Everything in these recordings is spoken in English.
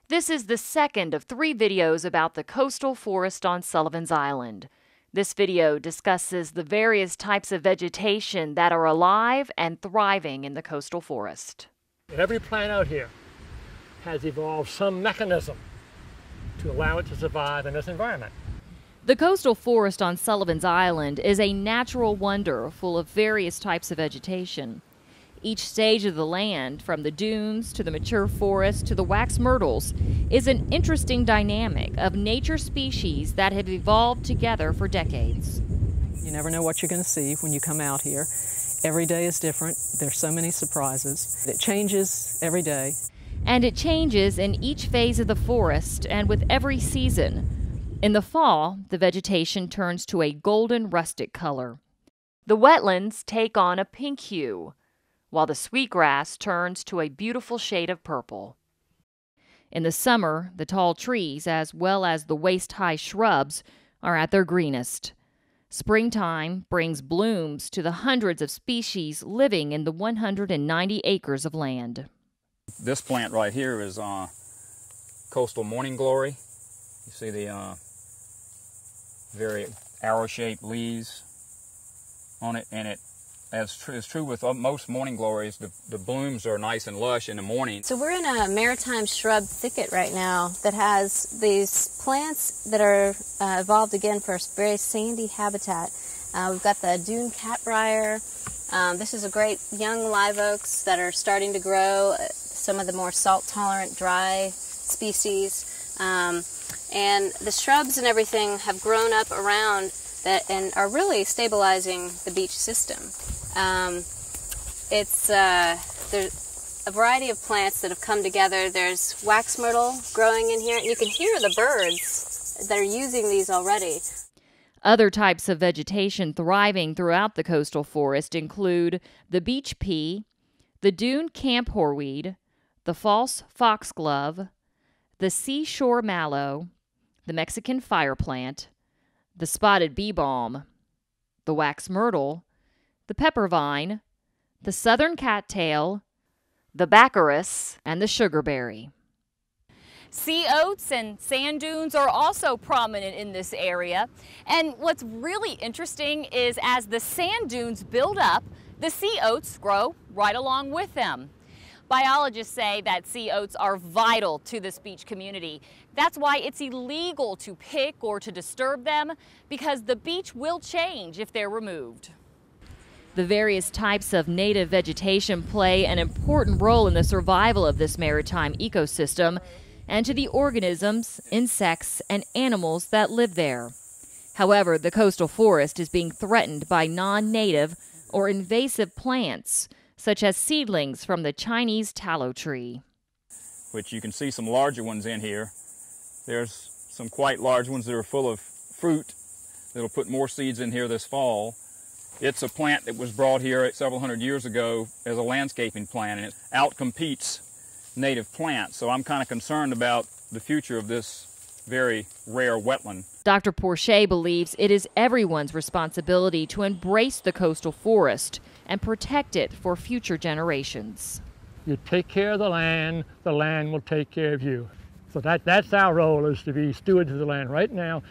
This is the second of 3 videos about the coastal forest on Sullivan's Island. This video discusses the various types of vegetation that are alive and thriving in the coastal forest. Every plant out here has evolved some mechanism to allow it to survive in this environment. The coastal forest on Sullivan's Island is a natural wonder full of various types of vegetation. Each stage of the land, from the dunes to the mature forest to the wax myrtles, is an interesting dynamic of nature species that have evolved together for decades. You never know what you're going to see when you come out here. Every day is different. There's so many surprises. It changes every day. And it changes in each phase of the forest and with every season. In the fall, the vegetation turns to a golden rustic color. The wetlands take on a pink hue, while the sweetgrass turns to a beautiful shade of purple. In the summer, the tall trees, as well as the waist-high shrubs, are at their greenest. Springtime brings blooms to the hundreds of species living in the 190 acres of land. This plant right here is coastal morning glory. You see the very arrow-shaped leaves on it, and it, as is true with most morning glories, the blooms are nice and lush in the morning. So we're in a maritime shrub thicket right now that has these plants that are evolved again for a very sandy habitat. We've got the dune catbrier. This is a great young live oaks that are starting to grow, some of the more salt-tolerant dry species. And the shrubs and everything have grown up around that and are really stabilizing the beach system. There's a variety of plants that have come together. There's wax myrtle growing in here. You can hear the birds that are using these already. Other types of vegetation thriving throughout the coastal forest include the beach pea, the dune camp horweed, the false foxglove, the seashore mallow, the Mexican fire plant, the spotted bee balm, the wax myrtle, the pepper vine, the southern cattail, the baccharis, and the sugarberry. Sea oats and sand dunes are also prominent in this area. And what's really interesting is as the sand dunes build up, the sea oats grow right along with them. Biologists say that sea oats are vital to this beach community. That's why it's illegal to pick or to disturb them, because the beach will change if they're removed. The various types of native vegetation play an important role in the survival of this maritime ecosystem and to the organisms, insects, and animals that live there. However, the coastal forest is being threatened by non-native or invasive plants, such as seedlings from the Chinese tallow tree. Which you can see some larger ones in here. There's some quite large ones that are full of fruit that'll put more seeds in here this fall. It's a plant that was brought here several hundred years ago as a landscaping plant, and it outcompetes native plants. So I'm kind of concerned about the future of this very rare wetland. Dr. Porcher believes it is everyone's responsibility to embrace the coastal forest and protect it for future generations. You take care of the land will take care of you. So that's our role, is to be stewards of the land. Right now,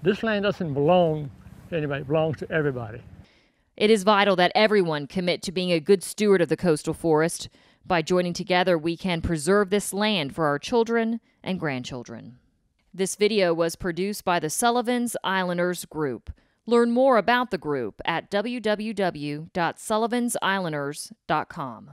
this land doesn't belong to anybody, it belongs to everybody. It is vital that everyone commit to being a good steward of the coastal forest. By joining together, we can preserve this land for our children and grandchildren. This video was produced by the Sullivan's Islanders Group. Learn more about the group at www.sullivansislanders.com.